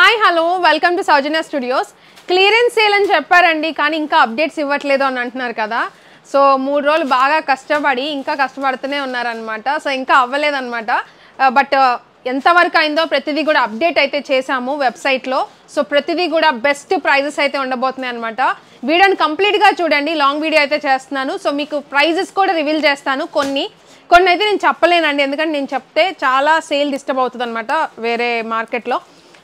Hi hello welcome to Soujanya studios. Clearance sale అని చెప్పారండి, కానీ ఇంకా అప్డేట్స్ ఇవ్వట్లేదు అని అంటున్నారు కదా. సో 3 రోజులు బాగా కష్టపడి ఇంకా కష్టపడుతూనే ఉన్నారనమాట. సో ఇంకా అవ్వలేదన్నమాట. బట్ ఎంతవరకు అయిందో ప్రతిదీ కూడా అప్డేట్ అయితే చేసాము వెబ్సైట్లో. సో ప్రతిదీ కూడా బెస్ట్ ప్రైజెస్ అయితే ఉండబోతున్నాయి అనమాట. వీడియోని కంప్లీట్గా చూడండి, లాంగ్ వీడియో అయితే చేస్తున్నాను. సో మీకు ప్రైజెస్ కూడా రివీల్ చేస్తాను. కొన్ని అయితే నేను చెప్పలేనండి, ఎందుకంటే నేను చెప్తే చాలా సేల్ డిస్టర్బ్ అవుతుంది అనమాట వేరే మార్కెట్లో.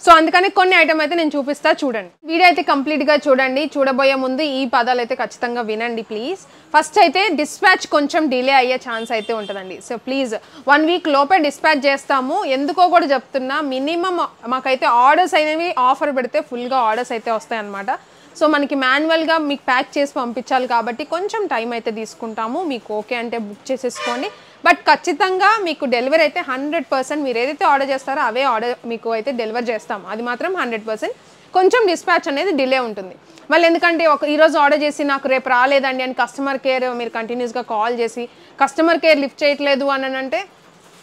సో అందుకని కొన్ని ఐటమ్ అయితే నేను చూపిస్తా, చూడండి. వీడియో అయితే కంప్లీట్గా చూడండి. చూడబోయే ముందు ఈ పదాలు అయితే ఖచ్చితంగా వినండి ప్లీజ్. ఫస్ట్ అయితే డిస్పాచ్ కొంచెం డిలే అయ్యే ఛాన్స్ అయితే ఉంటుందండి. సో ప్లీజ్ 1 వీక్ లోపే డిస్పాచ్ చేస్తాము. ఎందుకో కూడా చెప్తున్నా, మినిమం మాకైతే ఆర్డర్స్ అనేవి ఆఫర్ పెడితే ఫుల్గా ఆర్డర్స్ అయితే వస్తాయి అన్నమాట. సో మనకి మాన్యువల్గా మీకు ప్యాక్ చేసి పంపించాలి కాబట్టి కొంచెం టైం అయితే తీసుకుంటాము. మీకు ఓకే అంటే బుక్ చేసేసుకోండి. బట్ ఖచ్చితంగా మీకు డెలివరీ అయితే 100%, మీరు ఏదైతే ఆర్డర్ చేస్తారో అవే ఆర్డర్ మీకు అయితే డెలివర్ చేస్తాము. అది మాత్రం 100%. కొంచెం డిస్పాచ్ అనేది డిలే ఉంటుంది. మళ్ళీ ఎందుకంటే ఈరోజు ఆర్డర్ చేసి నాకు రేపు రాలేదండి అని కస్టమర్ కేర్ మీరు కంటిన్యూస్గా కాల్ చేసి కస్టమర్ కేర్ లిఫ్ట్ చేయట్లేదు అని అంటే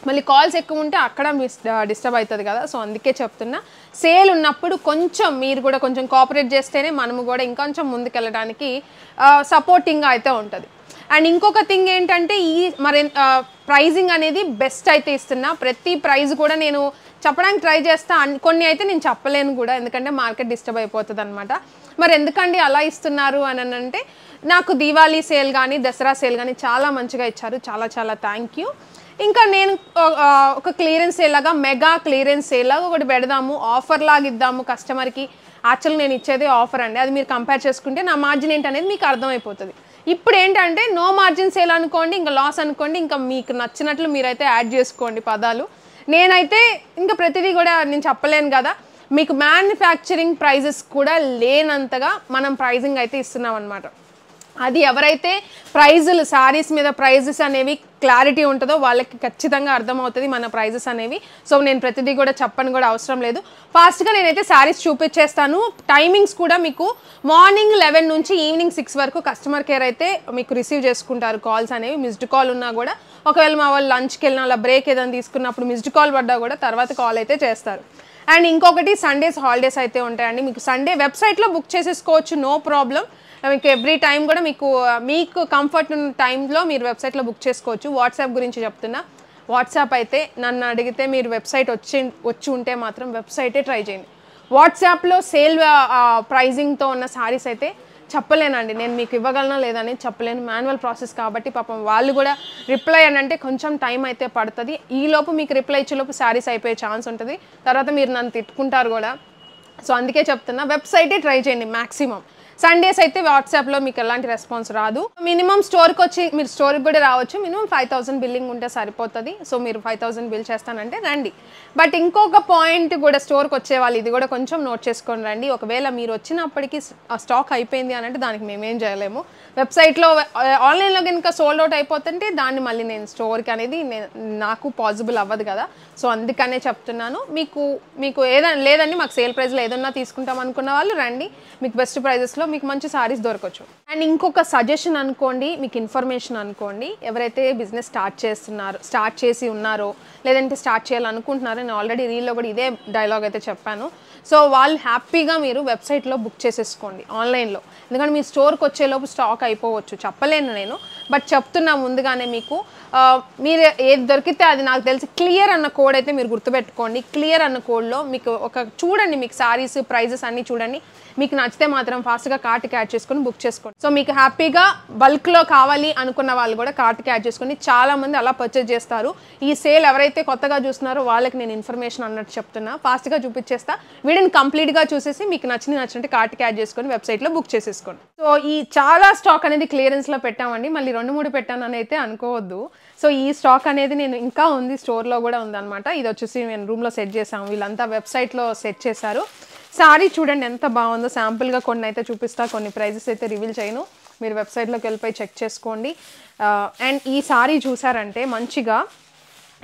మళ్ళీ కాల్స్ ఎక్కువ ఉంటే అక్కడ డిస్టర్బ్ అవుతుంది కదా. సో అందుకే చెప్తున్నా, సేల్ ఉన్నప్పుడు కొంచెం మీరు కూడా కొంచెం కోఆపరేట్ చేస్తేనే మనము కూడా ఇంకొంచెం ముందుకెళ్ళడానికి సపోర్టింగ్గా అయితే ఉంటుంది. అండ్ ఇంకొక థింగ్ ఏంటంటే మరి ప్రైజింగ్ అనేది బెస్ట్ అయితే ఇస్తున్నా. ప్రతి ప్రైజ్ కూడా నేను చెప్పడానికి ట్రై చేస్తా. కొన్ని అయితే నేను చెప్పలేను కూడా, ఎందుకంటే మార్కెట్ డిస్టర్బ్ అయిపోతుంది అనమాట. మరి ఎందుకండి అలా ఇస్తున్నారు అని అంటే, నాకు దీవాళీ సేల్ కానీ దసరా సేల్ కానీ చాలా మంచిగా ఇచ్చారు. చాలా చాలా థ్యాంక్ యూ. ఇంకా నేను ఒక క్లియరెన్స్ సేల్ లాగా, మెగా క్లియరెన్స్ సేల్ లాగా ఒకటి పెడదాము, ఆఫర్ లాగా ఇద్దాము కస్టమర్కి. యాక్చువల్లీ నేను ఇచ్చేది ఆఫర్ అండి, అది మీరు కంపేర్ చేసుకుంటే నా మార్జిన్ ఏంటనేది మీకు అర్థమైపోతుంది. ఇప్పుడు ఏంటంటే నో మార్జిన్ సేల్ అనుకోండి, ఇంకా లాస్ అనుకోండి, ఇంకా మీకు నచ్చినట్లు మీరైతే యాడ్ చేసుకోండి పదాలు. నేనైతే ఇంకా ప్రతిదీ కూడా నేను చెప్పలేను కదా. మీకు మ్యానుఫ్యాక్చరింగ్ ప్రైజెస్ కూడా లేనంతగా మనం ప్రైజింగ్ అయితే ఇస్తున్నాం అనమాట. అది ఎవరైతే ప్రైజులు శారీస్ మీద ప్రైజెస్ అనేవి క్లారిటీ ఉంటుందో వాళ్ళకి ఖచ్చితంగా అర్థమవుతుంది మన ప్రైజెస్ అనేవి. సో నేను ప్రతిదీ కూడా చెప్పని కూడా అవసరం లేదు. ఫాస్ట్గా నేనైతే శారీస్ చూపించేస్తాను. టైమింగ్స్ కూడా మీకు మార్నింగ్ 11 నుంచి ఈవినింగ్ 6 వరకు కస్టమర్ కేర్ అయితే మీకు రిసీవ్ చేసుకుంటారు. కాల్స్ అనేవి మిస్డ్ కాల్ ఉన్నా కూడా, ఒకవేళ మా వాళ్ళు లంచ్కి వెళ్ళినా అలా బ్రేక్ ఏదైనా తీసుకున్నప్పుడు మిస్డ్ కాల్ పడ్డా కూడా తర్వాత కాల్ అయితే చేస్తారు. అండ్ ఇంకొకటి సండేస్ హాలిడేస్ అయితే ఉంటాయండి. మీకు సండే వెబ్సైట్లో బుక్ చేసేసుకోవచ్చు, నో ప్రాబ్లం. మీకు ఎవ్రీ టైం కూడా మీకు కంఫర్ట్ ఉన్న టైంలో మీరు వెబ్సైట్లో బుక్ చేసుకోవచ్చు. వాట్సాప్ గురించి చెప్తున్నా, వాట్సాప్ అయితే నన్ను అడిగితే మీరు వెబ్సైట్ వచ్చి ఉంటే మాత్రం వెబ్సైటే ట్రై చేయండి. వాట్సాప్లో సేల్ ప్రైజింగ్తో ఉన్న శారీస్ అయితే చెప్పలేనండి, నేను మీకు ఇవ్వగలనా లేదని చెప్పలేను. మాన్యువల్ ప్రాసెస్ కాబట్టి పాపం వాళ్ళు కూడా రిప్లై అని అంటే కొంచెం టైం అయితే పడుతుంది. ఈలోపు మీకు రిప్లై ఇచ్చేలోపు శారీస్ అయిపోయే ఛాన్స్ ఉంటుంది. తర్వాత మీరు నన్ను తిట్టుకుంటారు కూడా. సో అందుకే చెప్తున్నా, వెబ్సైటే ట్రై చేయండి మ్యాక్సిమం. సండేస్ అయితే వాట్సాప్లో మీకు ఎలాంటి రెస్పాన్స్ రాదు. మినిమం స్టోర్కి వచ్చి మీరు స్టోర్కి కూడా రావచ్చు. మినిమం 5000 బిల్లింగ్ ఉంటే సరిపోతుంది. సో మీరు 5000 బిల్ చేస్తానంటే రండి. బట్ ఇంకొక పాయింట్ కూడా, స్టోర్కి వచ్చే వాళ్ళు ఇది కూడా కొంచెం నోట్ చేసుకొని రండి. ఒకవేళ మీరు వచ్చినప్పటికీ స్టాక్ అయిపోయింది అని అంటే దానికి మేమేం చేయలేము. వెబ్సైట్లో ఆన్లైన్లో కనుక సోల్డ్ అవుట్ అయిపోతుంటే దాన్ని మళ్ళీ నేను స్టోర్కి అనేది నాకు పాసిబుల్ అవ్వదు కదా. సో అందుకనే చెప్తున్నాను. మీకు ఏదైనా లేదండి మాకు సేల్ ప్రైస్లో ఏదన్నా తీసుకుంటాం అనుకున్న వాళ్ళు రండి, మీకు బెస్ట్ ప్రైజెస్లో మీకు మంచి సారీస్ దొరకచ్చు. అండ్ ఇంకొక సజెషన్ అనుకోండి, మీకు ఇన్ఫర్మేషన్ అనుకోండి, ఎవరైతే బిజినెస్ స్టార్ట్ చేసి ఉన్నారో లేదంటే స్టార్ట్ చేయాలనుకుంటున్నారో, నేను ఆల్రెడీ రీల్లో కూడా ఇదే డైలాగ్ అయితే చెప్పాను. సో వాళ్ళు హ్యాపీగా మీరు వెబ్సైట్లో బుక్ చేసేసుకోండి ఆన్లైన్లో. ఎందుకంటే మీ స్టోర్కి వచ్చేలోపు స్టాక్ అయిపోవచ్చు, చెప్పలేను నేను. బట్ చెప్తున్నా ముందుగానే, మీకు మీరు ఏది దొరికితే అది, నాకు తెలిసి క్లియర్ అన్న కోడ్ అయితే మీరు గుర్తుపెట్టుకోండి. క్లియర్ అన్న కోడ్లో మీకు చూడండి, మీకు సారీస్ ప్రైజెస్ అన్నీ చూడండి. మీకు నచ్చితే మాత్రం ఫాస్ట్గా కార్ట్కి యాడ్ చేసుకొని బుక్ చేసుకోండి. సో మీకు హ్యాపీగా బల్క్లో కావాలి అనుకున్న వాళ్ళు కూడా కార్ట్కి యాడ్ చేసుకొని, చాలామంది అలా పర్చేజ్ చేస్తారు. ఈ సేల్ ఎవరైతే కొత్తగా చూస్తున్నారో వాళ్ళకి నేను ఇన్ఫర్మేషన్ అన్నట్టు చెప్తున్నా, ఫాస్ట్గా చూపించేస్తా. వీడియోని కంప్లీట్గా చూసేసి మీకు నచ్చినట్టు కార్ట్కి యాడ్ చేసుకొని వెబ్సైట్లో బుక్ చేసేసుకోండి. సో ఈ చాలా స్టాక్ అనేది క్లియరెన్స్లో పెట్టామండి, మళ్ళీ 2-3 పెట్టానని అయితే అనుకోవద్దు. సో ఈ స్టాక్ అనేది నేను ఇంకా ఉంది, స్టోర్లో కూడా ఉందన్నమాట. ఇది వచ్చేసి నేను రూమ్లో సెట్ చేసాము, వీళ్ళంతా వెబ్సైట్లో సెట్ చేశారు. సారీ చూడండి ఎంత బాగుందో. శాంపుల్గా కొన్ని అయితే చూపిస్తా, కొన్ని ప్రైజెస్ అయితే రివీల్ చేయను. మీరు వెబ్సైట్లోకి వెళ్ళిపోయి చెక్ చేసుకోండి. అండ్ ఈ సారీ చూసారంటే మంచిగా,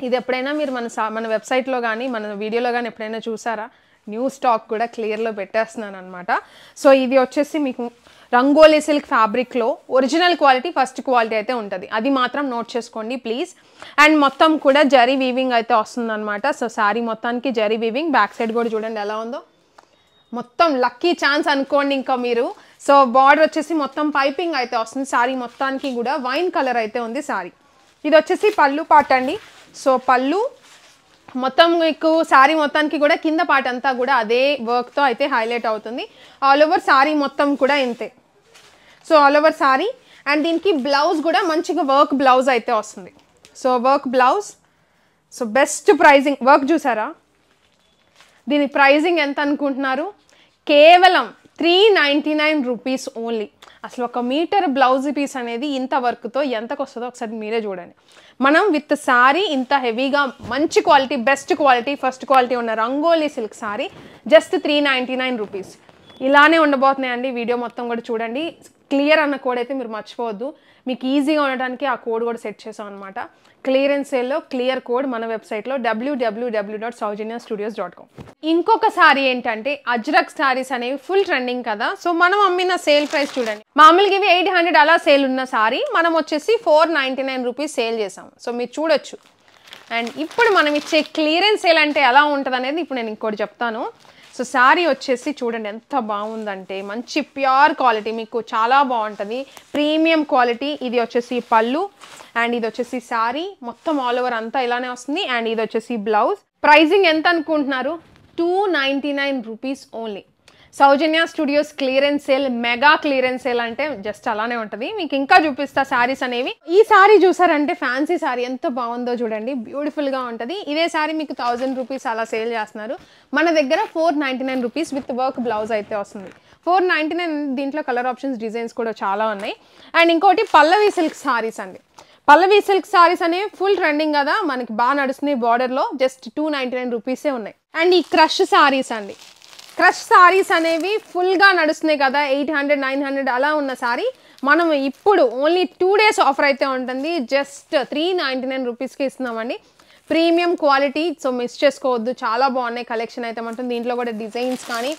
ఇది ఎప్పుడైనా మీరు మన వెబ్సైట్లో కానీ మన వీడియోలో కానీ ఎప్పుడైనా చూసారా? న్యూ స్టాక్ కూడా క్లియర్లో పెట్టేస్తున్నాను అనమాట. సో ఇది వచ్చేసి మీకు రంగోలీ సిల్క్ ఫ్యాబ్రిక్లో ఒరిజినల్ క్వాలిటీ, ఫస్ట్ క్వాలిటీ అయితే ఉంటుంది. అది మాత్రం నోట్ చేసుకోండి ప్లీజ్. అండ్ మొత్తం కూడా జరీ వీవింగ్ అయితే వస్తుంది అనమాట. సో శారీ మొత్తానికి జరీ వీవింగ్. బ్యాక్ సైడ్ కూడా చూడండి ఎలా ఉందో. మొత్తం లక్కీ ఛాన్స్ అనుకోండి ఇంకా మీరు. సో బార్డర్ వచ్చేసి మొత్తం పైపింగ్ అయితే వస్తుంది. సారీ మొత్తానికి కూడా వైన్ కలర్ అయితే ఉంది సారీ. ఇది వచ్చేసి పళ్ళు పార్ట్ అండి. సో పళ్ళు మొత్తం మీకు సారీ మొత్తానికి కూడా కింద పార్ట్ అంతా కూడా అదే వర్క్తో అయితే హైలైట్ అవుతుంది. ఆల్ ఓవర్ సారీ మొత్తం కూడా ఇంతే. So all over sari and దీనికి బ్లౌజ్ కూడా మంచిగా వర్క్ బ్లౌజ్ అయితే వస్తుంది. So work blouse. So best pricing. Work చూసారా? దీని ప్రైజింగ్ ఎంత అనుకుంటున్నారు? కేవలం 399 రూపీస్ ఓన్లీ. అసలు 1 మీటర్ బ్లౌజ్ పీస్ అనేది ఇంత వర్క్తో ఎంతకు వస్తుందో ఒకసారి మీరే చూడండి. మనం విత్ సారీ ఇంత హెవీగా మంచి quality, best quality, first quality ఉన్న Rangoli silk sari just 399 rupees. ఇలానే ఉండబోతున్నాయండి. వీడియో మొత్తం కూడా చూడండి. క్లియర్ అన్న కోడ్ అయితే మీరు మర్చిపోవద్దు. మీకు ఈజీగా ఉండడానికి ఆ కోడ్ కూడా సెట్ చేసాం అనమాట. క్లియరెన్స్ సేల్లో క్లియర్ కోడ్ మన వెబ్సైట్లో www.saujanya-studios.com. ఇంకొక సారీ ఏంటంటే అజ్రక్ సారీస్ అనేవి ఫుల్ ట్రెండింగ్ కదా. సో మనం అమ్మిన సేల్ ప్రైస్ చూడండి. మామూలుగా ఇవి 800 అలా సేల్ ఉన్న సారీ మనం వచ్చేసి 499 రూపీస్ సేల్ చేసాం. సో మీరు చూడొచ్చు. అండ్ ఇప్పుడు మనం ఇచ్చే క్లియరెన్స్ సేల్ అంటే ఎలా ఉంటుంది అనేది ఇప్పుడు నేను ఇంకోటి చెప్తాను. సో సారీ వచ్చేసి చూడండి ఎంత బాగుందంటే మంచి ప్యూర్ క్వాలిటీ, మీకు చాలా బాగుంటుంది, ప్రీమియం క్వాలిటీ. ఇది వచ్చేసి పళ్ళు అండ్ ఇది వచ్చేసి సారీ మొత్తం ఆల్ ఓవర్ అంతా ఇలానే వస్తుంది. అండ్ ఇది వచ్చేసి బ్లౌజ్. ప్రైజింగ్ ఎంత అనుకుంటున్నారు? 299 rupees only. Soujanya studios clearance sale, mega clearance sale అంటే జస్ట్ అలానే ఉంటుంది. మీకు ఇంకా చూపిస్తా సారీస్ అనేవి. ఈ సారీ చూసారంటే ఫ్యాన్సీ సారీ ఎంత బాగుందో చూడండి, బ్యూటిఫుల్గా ఉంటుంది. ఇదే సారీ మీకు 1000 రూపీస్ అలా సేల్ చేస్తున్నారు. మన దగ్గర 499 రూపీస్ విత్ వర్క్ బ్లౌజ్ అయితే వస్తుంది. 499. దీంట్లో కలర్ ఆప్షన్స్, డిజైన్స్ కూడా చాలా ఉన్నాయి. అండ్ ఇంకోటి పల్లవి సిల్క్ సారీస్ అండి. పల్లవి సిల్క్ సారీస్ అనేవి ఫుల్ ట్రెండింగ్ కదా, మనకి బాగా నడుస్తున్నాయి. బార్డర్లో జస్ట్ 299 రూపీసే ఉన్నాయి. అండ్ ఈ క్రష్ సారీస్ అండి. క్రష్ సారీస్ అనేవి ఫుల్గా నడుస్తున్నాయి కదా, 800, 900 అలా ఉన్న సారీ మనం ఇప్పుడు ఓన్లీ 2 days ఆఫర్ అయితే ఉంటుంది. జస్ట్ 399 రూపీస్కి ఇస్తున్నామండి. Premium quality. సో మిస్ చేసుకోవద్దు, చాలా బాగున్నాయి కలెక్షన్ అయితే ఉంటుంది. దీంట్లో కూడా డిజైన్స్ కానీ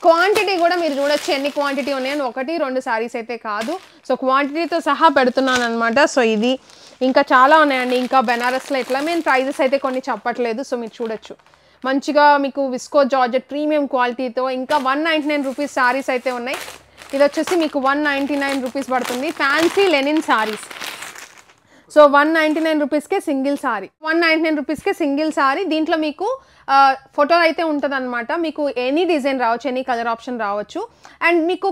క్వాంటిటీ కూడా మీరు చూడొచ్చు ఎన్ని క్వాంటిటీ ఉన్నాయని. 1-2 సారీస్ అయితే కాదు. సో క్వాంటిటీతో సహా పెడుతున్నాను అనమాట. సో ఇది ఇంకా చాలా ఉన్నాయండి. ఇంకా బెనారస్లో ఇట్లా మేము ప్రైజెస్ అయితే కొన్ని చెప్పట్లేదు. సో మీరు చూడొచ్చు మంచిగా మీకు విస్కో జార్జెట్ ప్రీమియం క్వాలిటీతో ఇంకా 199 రూపీస్ సారీస్ అయితే ఉన్నాయి. ఇది వచ్చేసి మీకు 199 రూపీస్ పడుతుంది. Fancy Lenin saris. సో 199 రూపీస్కే సింగిల్ సారీ. 199 రూపీస్కే సింగిల్ సారీ. దీంట్లో మీకు ఫోటో అయితే ఉంటుంది అనమాట. మీకు ఎనీ డిజైన్ రావచ్చు, ఎనీ కలర్ ఆప్షన్ రావచ్చు. అండ్ మీకు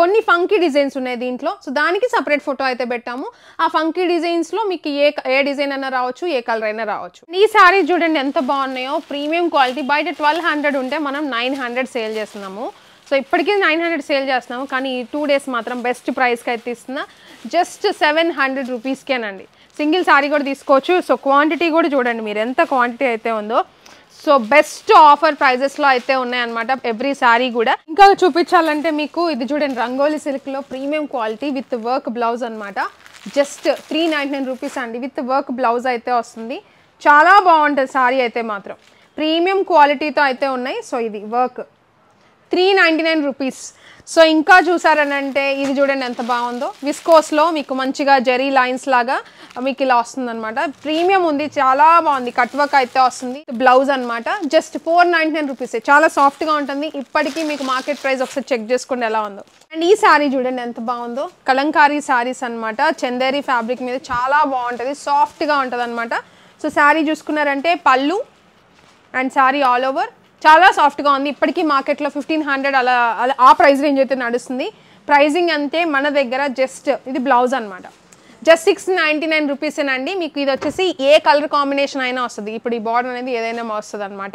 కొన్ని ఫంకీ డిజైన్స్ ఉన్నాయి దీంట్లో. సో దానికి సపరేట్ ఫోటో అయితే పెట్టాము. ఆ ఫంకీ డిజైన్స్లో మీకు ఏ డిజైన్ అయినా రావచ్చు, ఏ కలర్ అయినా రావచ్చు. ఈ సారీ చూడండి ఎంత బాగున్నాయో, ప్రీమియం క్వాలిటీ. బయట 1200 ఉంటే మనం 900 సేల్ చేస్తున్నాము. సో ఇప్పటికీ 900 సేల్ చేస్తున్నాము, కానీ ఈ 2 days మాత్రం బెస్ట్ ప్రైస్కి అయితే ఇస్తున్నా. జస్ట్ 700 రూపీస్కేనండి. సింగిల్ సారీ కూడా తీసుకోవచ్చు. సో క్వాంటిటీ కూడా చూడండి మీరు ఎంత క్వాంటిటీ అయితే ఉందో. సో బెస్ట్ ఆఫర్ ప్రైజెస్లో అయితే ఉన్నాయన్నమాట ఎవ్రీ సారీ కూడా. ఇంకా చూపించాలంటే మీకు ఇది చూడండి రంగోలీ సిల్క్లో premium quality with work blouse అనమాట. జస్ట్ 399 రూపీస్ అండి. విత్ వర్క్ బ్లౌజ్ అయితే వస్తుంది. చాలా బాగుంటుంది సారీ అయితే మాత్రం. ప్రీమియం క్వాలిటీతో అయితే ఉన్నాయి. సో ఇది వర్క్ 399 రూపీస్. సో ఇంకా చూసారనంటే ఇది చూడండి ఎంత బాగుందో. విస్కోస్లో మీకు మంచిగా జెరీ లైన్స్ లాగా మీకు ఇలా వస్తుంది అనమాట. ప్రీమియం ఉంది, చాలా బాగుంది. కట్ వర్క్ అయితే వస్తుంది. బ్లౌజ్ అనమాట. Just 499 rupees. చాలా సాఫ్ట్గా ఉంటుంది. ఇప్పటికీ మీకు మార్కెట్ ప్రైస్ ఒకసారి చెక్ చేసుకోండి ఎలా ఉందో. అండ్ ఈ సారీ చూడండి ఎంత బాగుందో. కలంకారీ సారీస్ అనమాట. చందేరి ఫ్యాబ్రిక్ మీద చాలా బాగుంటుంది, సాఫ్ట్గా ఉంటుంది అనమాట. సో శారీ చూసుకున్నారంటే పళ్ళు అండ్ శారీ ఆల్ ఓవర్ చాలా సాఫ్ట్గా ఉంది. ఇప్పటికీ మార్కెట్లో 1500 అలా ఆ ప్రైస్ రేంజ్ అయితే నడుస్తుంది. ప్రైజింగ్ అంతే మన దగ్గర. జస్ట్ ఇది బ్లౌజ్ అనమాట. జస్ట్ 699 రూపీసేనండి. మీకు ఇది వచ్చేసి ఏ కలర్ కాంబినేషన్ అయినా వస్తుంది. ఇప్పుడు ఈ బార్డర్ అనేది ఏదైనా వస్తుంది అనమాట.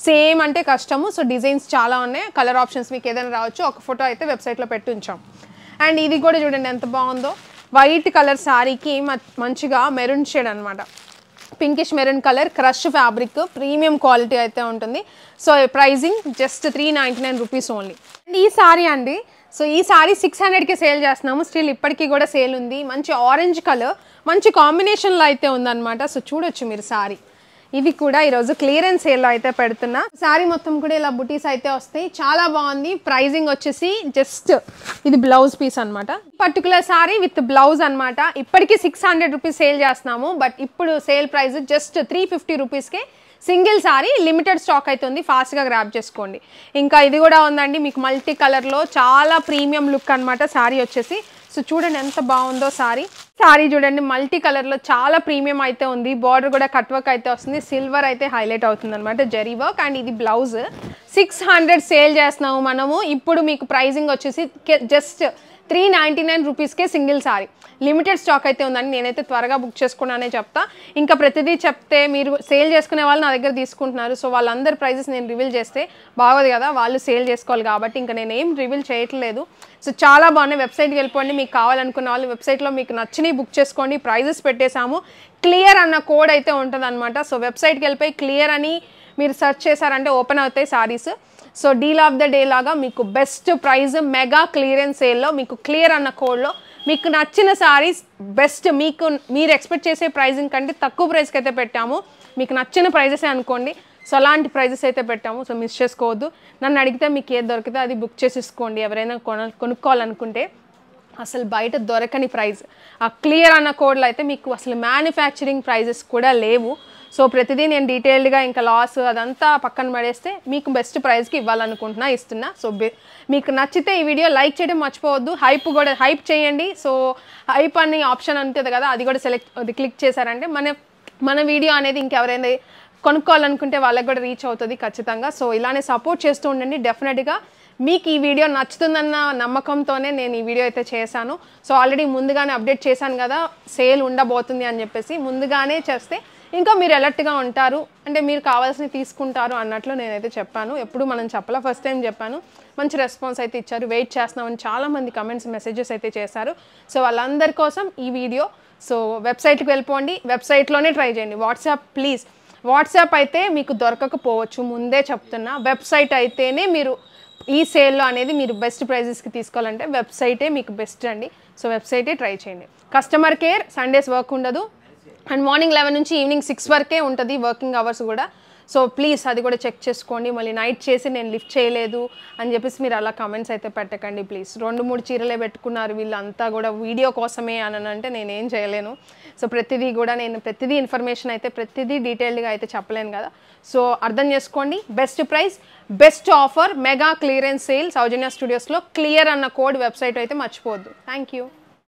సేమ్ అంటే కష్టము. సో డిజైన్స్ చాలా ఉన్నాయి, కలర్ ఆప్షన్స్ మీకు ఏదైనా రావచ్చు. ఒక ఫోటో అయితే వెబ్సైట్లో పెట్టి ఉంచాం. అండ్ ఇది కూడా చూడండి ఎంత బాగుందో. వైట్ కలర్ శారీకి మంచిగా మెరూన్ షేడ్ అనమాట. Pinkish maroon colour crush fabric premium quality అయితే ఉంటుంది. So pricing just 399 rupees only. And ఈ సారీ అండి. సో ఈ సారీ 600కి సేల్ చేస్తున్నాము. స్టిల్ ఇప్పటికీ కూడా సేల్ ఉంది. మంచి ఆరెంజ్ కలర్ మంచి కాంబినేషన్లో అయితే ఉందన్నమాట. సో చూడొచ్చు మీరు సారీ. ఇది కూడా ఈరోజు క్లియరెన్స్ సేల్లో అయితే పెడుతున్నా. శారీ మొత్తం కూడా ఇలా బుటీస్ అయితే వస్తాయి. చాలా బాగుంది. ప్రైజింగ్ వచ్చేసి జస్ట్ ఇది బ్లౌజ్ పీస్ అనమాట. పర్టికులర్ శారీ విత్ బ్లౌజ్ అనమాట. ఇప్పటికీ 600 రూపీస్ సేల్ చేస్తున్నాము. బట్ ఇప్పుడు సేల్ ప్రైస్ జస్ట్ 350 రూపీస్కే సింగిల్ సారీ లిమిటెడ్ స్టాక్ అయితే ఉంది, ఫాస్ట్గా గ్రాబ్ చేసుకోండి. ఇంకా ఇది కూడా ఉందండి మీకు మల్టీ కలర్లో, చాలా ప్రీమియం లుక్ అనమాట సారీ వచ్చేసి. సో చూడండి ఎంత బాగుందో సారీ చూడండి మల్టీ కలర్లో చాలా ప్రీమియం అయితే ఉంది. బార్డర్ కూడా కట్ వర్క్ అయితే వస్తుంది, సిల్వర్ అయితే హైలైట్ అవుతుంది అనమాట, జరీ వర్క్. అండ్ ఇది బ్లౌజ్ 600 సేల్ చేస్తున్నాము మనము. ఇప్పుడు మీకు ప్రైజింగ్ వచ్చేసి జస్ట్ 399 రూపీస్కే సింగిల్ సారీ. లిమిటెడ్ స్టాక్ అయితే ఉందండి, నేనైతే త్వరగా బుక్ చేసుకున్నానే చెప్తా. ఇంకా ప్రతిదీ చెప్తే మీరు సేల్ చేసుకునే వాళ్ళు నా దగ్గర తీసుకుంటున్నారు, సో వాళ్ళందరి ప్రైజెస్ నేను రివీల్ చేస్తే బాగోదు కదా, వాళ్ళు సేల్ చేసుకోవాలి కాబట్టి ఇంకా నేను ఏం రివీల్ చేయట్లేదు. సో చాలా బాగున్నాయి, వెబ్సైట్కి వెళ్ళిపోండి, మీకు కావాలనుకున్న వాళ్ళు వెబ్సైట్లో మీకు నచ్చినవి బుక్ చేసుకోండి. ప్రైజెస్ పెట్టేసాము, క్లియర్ అన్న కోడ్ అయితే ఉంటుంది అనమాట. సో వెబ్సైట్కి వెళ్ళిపోయి క్లియర్ అని మీరు సెర్చ్ చేశారంటే ఓపెన్ అవుతాయి saris. So deal of the day లాగా మీకు బెస్ట్ ప్రైజ్ మెగా క్లియరెన్స్ సేల్లో మీకు క్లియర్ అన్న కోడ్లో మీకు నచ్చిన సారీస్ బెస్ట్, మీరు ఎక్స్పెక్ట్ చేసే ప్రైజింగ్ కంటే తక్కువ ప్రైస్కి అయితే పెట్టాము. మీకు నచ్చిన ప్రైజెసే అనుకోండి, సో అలాంటి ప్రైజెస్ అయితే పెట్టాము. సో మిస్ చేసుకోవద్దు. నన్ను అడిగితే మీకు ఏది దొరికితే అది బుక్ చేసేసుకోండి. ఎవరైనా కొనుక్కోవాలనుకుంటే అసలు బయట దొరకని ప్రైస్ ఆ క్లియర్ అన్న కోడ్లో అయితే మీకు అసలు మ్యానుఫ్యాక్చరింగ్ ప్రైజెస్ కూడా లేవు. సో ప్రతిదీ నేను డీటెయిల్డ్గా ఇంకా లాస్ అదంతా పక్కన పడేస్తే మీకు బెస్ట్ ప్రైస్కి ఇస్తున్నా. సో మీకు నచ్చితే ఈ వీడియో లైక్ చేయడం మర్చిపోవద్దు, హైప్ చేయండి. సో హైప్ అనే ఆప్షన్ ఉంటుంది కదా, అది కూడా అది క్లిక్ చేశారంటే మన వీడియో అనేది ఇంకెవరైనా కొనుక్కోవాలనుకుంటే వాళ్ళకి కూడా రీచ్ అవుతుంది ఖచ్చితంగా. సో ఇలానే సపోర్ట్ చేస్తూ ఉండండి. డెఫినెట్గా మీకు ఈ వీడియో నచ్చుతుందన్న నమ్మకంతోనే నేను ఈ వీడియో అయితే చేశాను. సో ఆల్రెడీ ముందుగానే అప్డేట్ చేశాను కదా సేల్ ఉండబోతుంది అని చెప్పేసి, ముందుగానే చేస్తే ఇంకా మీరు అలర్ట్గా ఉంటారు, అంటే మీరు కావాల్సినవి తీసుకుంటారు అన్నట్లు నేనైతే చెప్పాను. ఎప్పుడు మనం చెప్పలా, ఫస్ట్ టైం చెప్పాను. మంచి రెస్పాన్స్ అయితే ఇచ్చారు, వెయిట్ చేస్తున్నామని చాలామంది కమెంట్స్ మెసేజెస్ అయితే చేశారు. సో వాళ్ళందరి కోసం ఈ వీడియో. సో వెబ్సైట్కి వెళ్ళిపోండి, వెబ్సైట్లోనే ట్రై చేయండి. వాట్సాప్ అయితే మీకు దొరకకపోవచ్చు, ముందే చెప్తున్నా. వెబ్సైట్ అయితేనే మీరు ఈ సేల్లో అనేది మీరు బెస్ట్ ప్రైజెస్కి తీసుకోవాలంటే వెబ్సైటే మీకు బెస్ట్ అండి. సో వెబ్సైటే ట్రై చేయండి. కస్టమర్ కేర్ సండేస్ వర్క్ ఉండదు, అండ్ మార్నింగ్ 11 నుంచి ఈవినింగ్ 6 వరకే ఉంటుంది వర్కింగ్ అవర్స్ కూడా. సో ప్లీజ్ అది కూడా చెక్ చేసుకోండి. మళ్ళీ నైట్ చేసి నేను లిఫ్ట్ చేయలేదు అని చెప్పేసి మీరు అలా కమెంట్స్ అయితే పెట్టకండి ప్లీజ్. 2-3 చీరలే పెట్టుకున్నారు వీళ్ళంతా కూడా వీడియో కోసమే అని అంటే నేనేం చేయలేను. సో ప్రతిదీ ఇన్ఫర్మేషన్ అయితే ప్రతిదీ డీటెయిల్డ్గా అయితే చెప్పలేను కదా. సో అర్థం చేసుకోండి. Best price, best offer, mega clearance sale Soujanya స్టూడియోస్లో. క్లియర్ అన్న కోడ్ వెబ్సైట్ అయితే మర్చిపోవద్దు. Thank you.